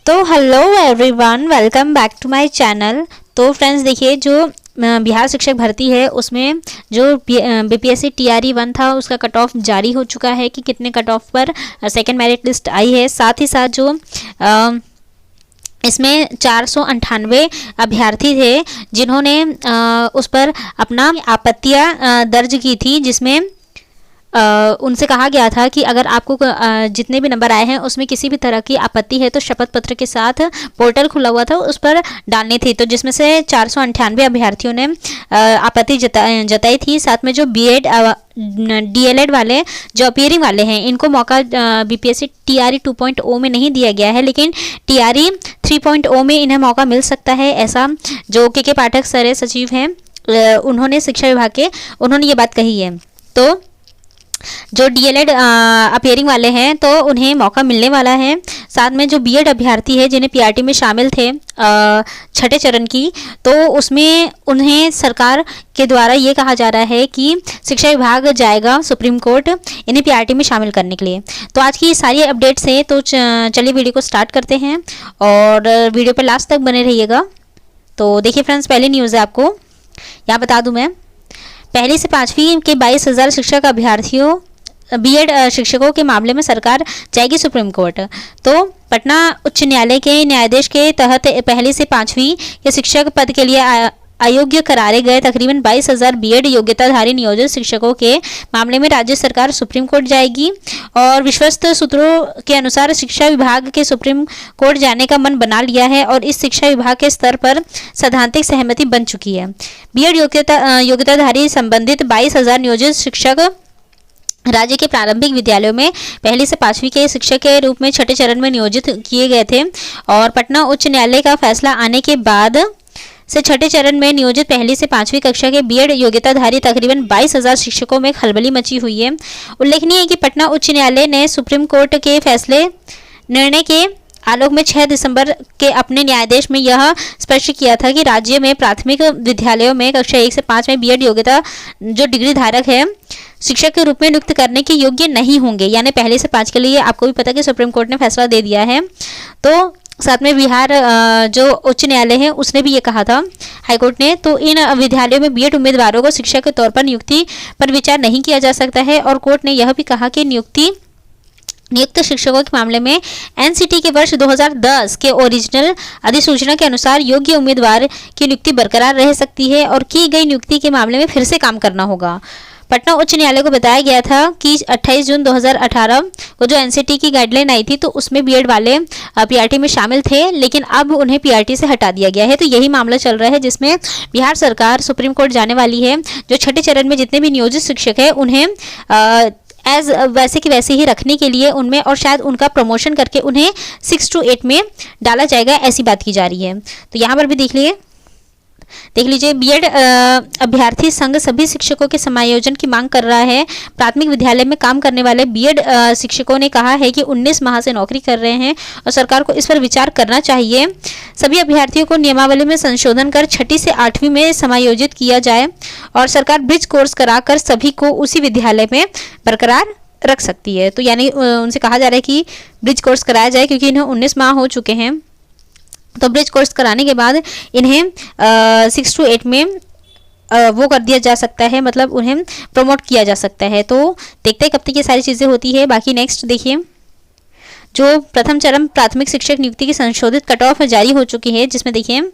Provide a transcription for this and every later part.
तो hello everyone, welcome back to my channel. तो friends देखिए, जो बिहार शिक्षक भर्ती है उसमें जो बीपीएससी टीआरई 1 था उसका कट ऑफ जारी हो चुका है कि कितने कट ऑफ पर सेकंड मेरिट लिस्ट आई है। साथ ही साथ जो इसमें 498 अभ्यर्थी थे जिन्होंने उस पर अपना आपत्तियां दर्ज की थी, जिसमें उनसे कहा गया था कि अगर आपको जितने भी नंबर आए हैं उसमें किसी भी तरह की आपत्ति है तो शपथ पत्र के साथ पोर्टल खुला हुआ था, उस पर डालनी थी। तो जिसमें से 498 अभ्यर्थियों ने आपत्ति जताई थी। साथ में जो बीएड डीएलएड वाले जो अपीयरिंग वाले हैं इनको मौका बीपीएससी टीआरई 2.0 में नहीं दिया गया है, लेकिन टीआरई 3.0 में इन्हें मौका मिल सकता है। ऐसा जो के पाठक सर सचिव हैं उन्होंने शिक्षा विभाग के उन्होंने ये बात कही है। तो जो डीएलएड अपीयरिंग वाले हैं तो उन्हें मौका मिलने वाला है। साथ में जो बीएड अभ्यर्थी है जिन्हें पीआरटी में शामिल थे छठे चरण की, तो उसमें उन्हें सरकार के द्वारा ये कहा जा रहा है कि शिक्षा विभाग जाएगा सुप्रीम कोर्ट इन्हें पीआरटी में शामिल करने के लिए। तो आज की सारी अपडेट्स हैं, तो चलिए वीडियो को स्टार्ट करते हैं और वीडियो पर लास्ट तक बने रहिएगा। तो देखिए फ्रेंड्स, पहली न्यूज़ है, आपको यहाँ बता दूँ मैं, पहली से पाँचवीं के 22,000 शिक्षक अभ्यर्थियों बीएड शिक्षकों के मामले में सरकार जाएगी सुप्रीम कोर्ट। तो पटना उच्च न्यायालय के न्यायाधीश के तहत पहली से पाँचवीं के शिक्षक पद के लिए अयोग्य करारे गए तकरीबन 22,000 बीएड योग्यताधारी नियोजित शिक्षकों के मामले में राज्य सरकार सुप्रीम कोर्ट जाएगी। और विश्वस्त सूत्रों के अनुसार शिक्षा विभाग के सुप्रीम कोर्ट जाने का मन बना लिया है और इस शिक्षा विभाग के स्तर पर सैद्धांतिक सहमति बन चुकी है। बीएड योग्यताधारी संबंधित 22,000 नियोजित शिक्षक राज्य के प्रारंभिक विद्यालयों में पहली से पाँचवीं के शिक्षक के रूप में छठे चरण में नियोजित किए गए थे। और पटना उच्च न्यायालय का फैसला आने के बाद से छठे चरण में नियोजित पहली से पाँचवीं कक्षा के बीएड योग्यताधारी तकरीबन 22,000 शिक्षकों में खलबली मची हुई है। उल्लेखनीय है कि पटना उच्च न्यायालय ने सुप्रीम कोर्ट के निर्णय के आलोक में 6 दिसंबर के अपने न्यायादेश में यह स्पष्ट किया था कि राज्य में प्राथमिक विद्यालयों में कक्षा 1 से 5 में बीएड योग्यता जो डिग्री धारक है शिक्षक के रूप में नियुक्त करने के योग्य नहीं होंगे। यानी पहले से 5 के लिए आपको भी पता कि सुप्रीम कोर्ट ने फैसला दे दिया है। तो साथ में बिहार जो उच्च न्यायालय है उसने भी ये कहा था, हाईकोर्ट ने, तो इन विद्यालयों में बीएड उम्मीदवारों को शिक्षक के तौर पर नियुक्ति पर विचार नहीं किया जा सकता है। और कोर्ट ने यह भी कहा कि नियुक्त शिक्षकों के मामले में एनसीटी के वर्ष 2010 के ओरिजिनल अधिसूचना के अनुसार योग्य उम्मीदवार की नियुक्ति बरकरार रह सकती है और की गई नियुक्ति के मामले में फिर से काम करना होगा। पटना उच्च न्यायालय को बताया गया था कि 28 जून 2018 को जो एनसीटी की गाइडलाइन आई थी तो उसमें बीएड वाले पीआरटी में शामिल थे, लेकिन अब उन्हें पीआरटी से हटा दिया गया है। तो यही मामला चल रहा है जिसमें बिहार सरकार सुप्रीम कोर्ट जाने वाली है। जो छठे चरण में जितने भी नियोजित शिक्षक हैं उन्हें एज वैसे की वैसे ही रखने के लिए उनमें और शायद उनका प्रमोशन करके उन्हें 6 to 8 में डाला जाएगा, ऐसी बात की जा रही है। तो यहाँ पर भी देख लीजिए बीएड अभ्यर्थी संघ सभी शिक्षकों के समायोजन की मांग कर रहा है। प्राथमिक विद्यालय में काम करने वाले बीएड शिक्षकों ने कहा है कि 19 माह से नौकरी कर रहे हैं और सरकार को इस पर विचार करना चाहिए। सभी अभ्यर्थियों को नियमावली में संशोधन कर 6ठी से 8वीं में समायोजित किया जाए और सरकार ब्रिज कोर्स कराकर सभी को उसी विद्यालय में बरकरार रख सकती है। तो यानी उनसे कहा जा रहा है कि ब्रिज कोर्स कराया जाए, क्योंकि इन्हें 19 माह हो चुके हैं। तो ब्रिज कोर्स कराने के बाद इन्हें 6 to 8 में वो कर दिया जा सकता है, मतलब उन्हें प्रमोट किया जा सकता है। तो देखते हैं कब तक ये सारी चीज़ें होती है। बाकी नेक्स्ट देखिए, जो प्रथम चरण प्राथमिक शिक्षक नियुक्ति की संशोधित कट ऑफ जारी हो चुकी है, जिसमें देखिए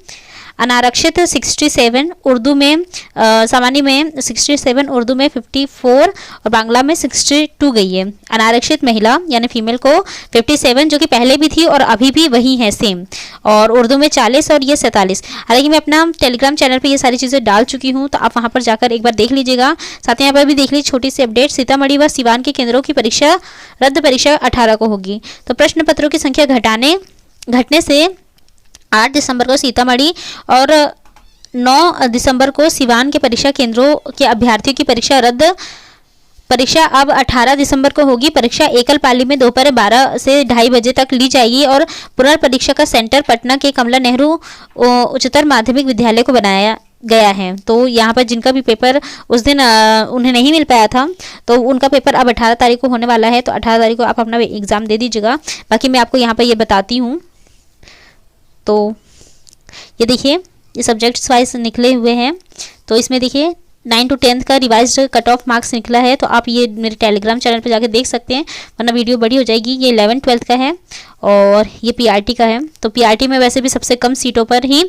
अनारक्षित 67, उर्दू में सामान्य में 67, उर्दू में 54 और बांग्ला में 62 गई है। अनारक्षित महिला यानी फीमेल को 57 जो कि पहले भी थी और अभी भी वही है सेम, और उर्दू में 40 और ये 47। हालांकि मैं अपना टेलीग्राम चैनल पे ये सारी चीज़ें डाल चुकी हूँ, तो आप वहाँ पर जाकर एक बार देख लीजिएगा। साथ ही यहाँ पर भी देख लीजिए छोटी सी अपडेट, सीतामढ़ी व सिवान के केंद्रों की परीक्षा 18 को होगी। तो प्रश्न पत्रों की संख्या घटने से 8 दिसंबर को सीतामढ़ी और 9 दिसंबर को सिवान के परीक्षा केंद्रों के अभ्यर्थियों की परीक्षा अब 18 दिसंबर को होगी। परीक्षा एकल पाली में दोपहर 12 से 2:30 बजे तक ली जाएगी और पुनर्परीक्षा का सेंटर पटना के कमला नेहरू उच्चतर माध्यमिक विद्यालय को बनाया गया है। तो यहाँ पर जिनका भी पेपर उस दिन उन्हें नहीं मिल पाया था तो उनका पेपर अब 18 तारीख को होने वाला है। तो 18 तारीख को आप अपना एग्ज़ाम दे दीजिएगा। बाकी मैं आपको यहाँ पर ये बताती हूँ तो ये देखिए ये सब्जेक्ट्स वाइज निकले हुए हैं। तो इसमें देखिए 9 to 10 का रिवाइज्ड कट ऑफ मार्क्स निकला है। तो आप ये मेरे टेलीग्राम चैनल पे जाके देख सकते हैं, वरना वीडियो बड़ी हो जाएगी। ये 11th-12th का है और ये पीआरटी का है। तो पीआरटी में वैसे भी सबसे कम सीटों पर ही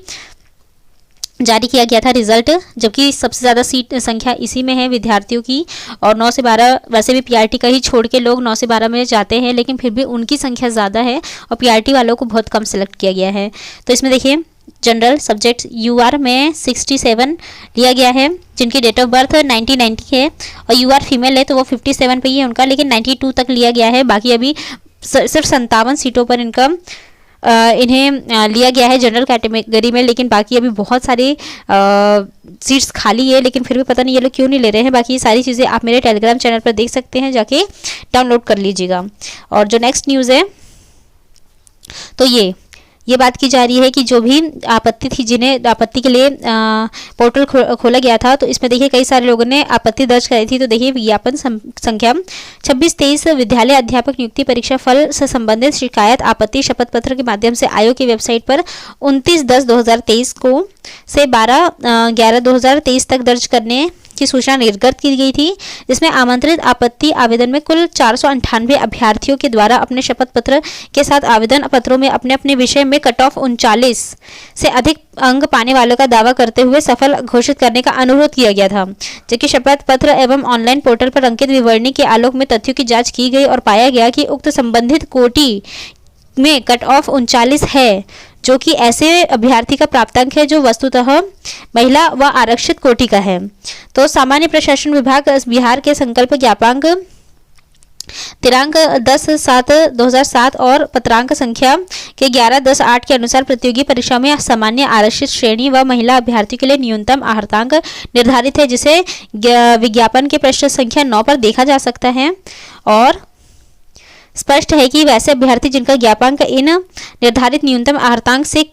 जारी किया गया था रिजल्ट, जबकि सबसे ज़्यादा सीट संख्या इसी में है विद्यार्थियों की। और 9 से 12 वैसे भी पीआरटी का ही छोड़ के लोग 9 से 12 में जाते हैं, लेकिन फिर भी उनकी संख्या ज़्यादा है और पीआरटी वालों को बहुत कम सिलेक्ट किया गया है। तो इसमें देखिए जनरल सब्जेक्ट यूआर में 67 लिया गया है, जिनकी डेट ऑफ बर्थ 1990 है, और यूआर फीमेल है तो वो 57 पे ही है उनका, लेकिन 92 तक लिया गया है। बाकी अभी सिर्फ 57 सीटों पर इनका इन्हें लिया गया है जनरल कैटेगरी में, लेकिन बाकी अभी बहुत सारी सीट्स खाली है, लेकिन फिर भी पता नहीं ये लोग क्यों नहीं ले रहे हैं। बाकी ये सारी चीज़ें आप मेरे टेलीग्राम चैनल पर देख सकते हैं, जाके डाउनलोड कर लीजिएगा। और जो नेक्स्ट न्यूज़ है तो ये बात की जा रही है कि जो भी आपत्ति थी, जिन्हें आपत्ति के लिए पोर्टल खोला गया था, तो इसमें देखिए कई सारे लोगों ने आपत्ति दर्ज कराई थी। तो देखिए विज्ञापन संख्या 2623 विद्यालय अध्यापक नियुक्ति परीक्षा फल से संबंधित शिकायत आपत्ति शपथ पत्र के माध्यम से आयोग की वेबसाइट पर 29/10/2023 को से 12/11/2023 तक दर्ज करने की सूचना निर्गत की गई थी, जिसमें आमंत्रित आपत्ति आवेदन में कुल 498 अभ्यर्थियों के द्वारा अपने शपथ पत्र के साथ आवेदन पत्रों में अपने अपने विषय में कट ऑफ 39 से अधिक अंक पाने वालों का दावा करते हुए सफल घोषित करने का अनुरोध किया गया था। जबकि शपथ पत्र एवं ऑनलाइन पोर्टल पर अंकित विवरणी के आलोक में तथ्यों की जांच की गई और पाया गया कि उक्त संबंधित कोटि में कट ऑफ 39 है, जो कि ऐसे अभ्यर्थी का प्राप्तांक है जो वस्तुतः महिला व आरक्षित कोटि का है। तो सामान्य प्रशासन विभाग बिहार के संकल्प ज्ञापांक दिनांक 10/7/2007 और पत्रांक संख्या के 11/10/8 के अनुसार प्रतियोगी परीक्षा में सामान्य आरक्षित श्रेणी व महिला अभ्यर्थियों के लिए न्यूनतम आहर्तांक निर्धारित है, जिसे विज्ञापन के पृष्ठ संख्या 9 पर देखा जा सकता है। और स्पष्ट है कि वैसे अभ्यर्थी जिनका ज्ञापांक इन निर्धारित न्यूनतम आहर्तांक से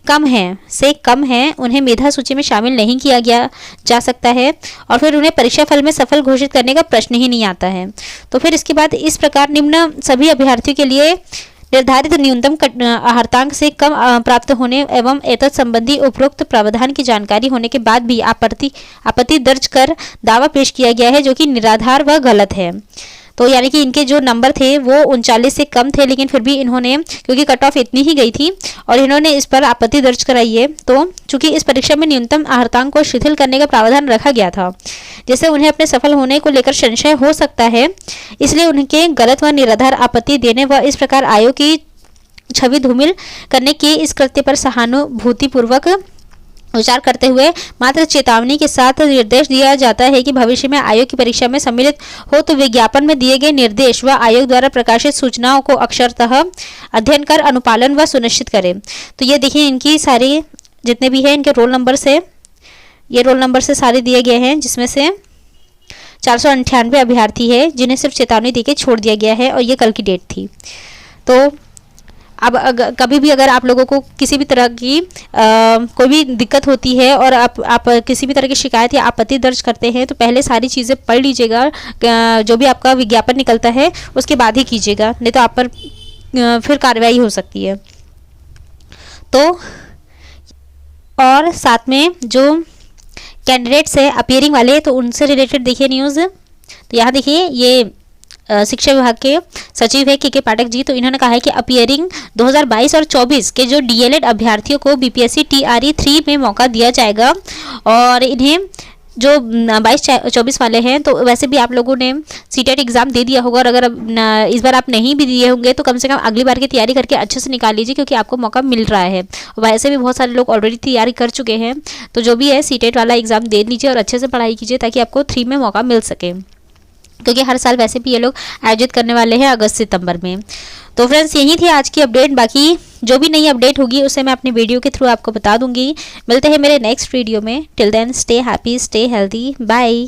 कम है उन्हें मेधा सूची में शामिल नहीं किया जा सकता है, और फिर उन्हें परीक्षा फल में सफल घोषित करने का प्रश्न ही नहीं आता है। तो फिर इसके बाद इस प्रकार निम्न सभी अभ्यर्थियों के लिए निर्धारित न्यूनतम आहर्तांक से कम प्राप्त होने एवं एतत् संबंधी उपरोक्त प्रावधान की जानकारी होने के बाद भी आपत्ति दर्ज कर दावा पेश किया गया है, जो कि निराधार व गलत है। तो यानी कि इनके जो नंबर थे वो 39 से कम थे, लेकिन फिर भी इन्होंने, क्योंकि कट ऑफ इतनी ही गई थी और इन्होंने इस पर आपत्ति दर्ज कराई है, तो चूंकि इस परीक्षा में न्यूनतम आहर्तांक को शिथिल करने का प्रावधान रखा गया था, जिससे उन्हें अपने सफल होने को लेकर संशय हो सकता है, इसलिए उनके गलत व निराधार आपत्ति देने व इस प्रकार आयोग की छवि धूमिल करने के इस कृत्य पर सहानुभूतिपूर्वक विचार करते हुए मात्र चेतावनी के साथ निर्देश दिया जाता है कि भविष्य में आयोग की परीक्षा में सम्मिलित हो तो विज्ञापन में दिए गए निर्देश व आयोग द्वारा प्रकाशित सूचनाओं को अक्षरतः अध्ययन कर अनुपालन व सुनिश्चित करें। तो ये देखिए इनकी सारी जितने भी हैं इनके रोल नंबर से, ये रोल नंबर से सारे दिए गए हैं, जिसमें से 498 अभ्यर्थी है जिन्हें सिर्फ चेतावनी देके छोड़ दिया गया है, और ये कल की डेट थी। तो अब कभी भी अगर आप लोगों को किसी भी तरह की कोई भी दिक्कत होती है और आप किसी भी तरह की शिकायत या आपत्ति दर्ज करते हैं, तो पहले सारी चीज़ें पढ़ लीजिएगा, जो भी आपका विज्ञापन निकलता है उसके बाद ही कीजिएगा, नहीं तो आप पर फिर कार्रवाई हो सकती है। तो और साथ में जो कैंडिडेट्स है अपीयरिंग वाले, तो उनसे रिलेटेड देखिए न्यूज़। तो यहाँ देखिए ये शिक्षा विभाग के सचिव है के पाठक जी, तो इन्होंने कहा है कि अपीयरिंग 2022 और 24 के जो डीएलएड अभ्यर्थियों को बीपीएससी टीआरई 3 में मौका दिया जाएगा, और इन्हें जो 22-24 वाले हैं, तो वैसे भी आप लोगों ने सीटेट एग्ज़ाम दे दिया होगा, और अगर इस बार आप नहीं भी दिए होंगे तो कम से कम अगली बार की तैयारी करके अच्छे से निकाल लीजिए, क्योंकि आपको मौका मिल रहा है। वैसे भी बहुत सारे लोग ऑलरेडी तैयारी कर चुके हैं, तो जो भी है सीटेट वाला एग्ज़ाम दे लीजिए और अच्छे से पढ़ाई कीजिए, ताकि आपको 3 में मौका मिल सके, क्योंकि हर साल वैसे भी ये लोग आयोजित करने वाले हैं अगस्त-सितंबर में। तो फ्रेंड्स यही थी आज की अपडेट, बाकी जो भी नई अपडेट होगी उसे मैं अपने वीडियो के थ्रू आपको बता दूंगी। मिलते हैं मेरे नेक्स्ट वीडियो में। Till then stay happy, stay healthy, bye.